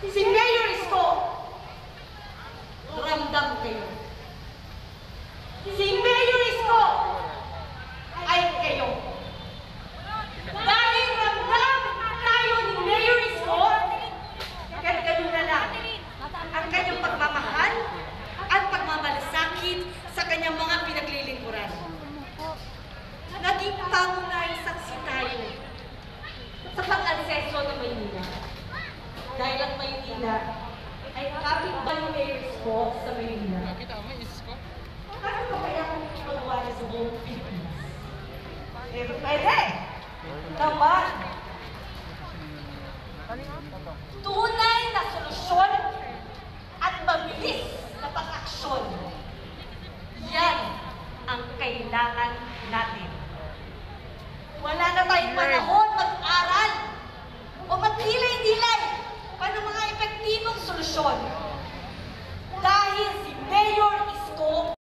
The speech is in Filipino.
Si Mayor Isko, ramdam kayo. Si Mayor Isko ay kayo. Dahil ramdam tayo ni Mayor Isko, kaya ganun na lang ang kanyang pagmamahal at pagmamalasakit sa kanyang mga pinaglilingkuran. Naging pangunahing saksi tayo sa pag-anseso ng Maynila. Dahil ang Maynila ay kapitbahay ni Mayor Isko sa Maynila. Paano ba kaya kung ipagawa sa buong Pilipinas? Pwede! Naman! Tunay na solusyon at mabilis na pag-aksyon. Yan ang kailangan natin. Wala na tayong panahon mag-aral o magdilay-dilay para mga epektibong solusyon.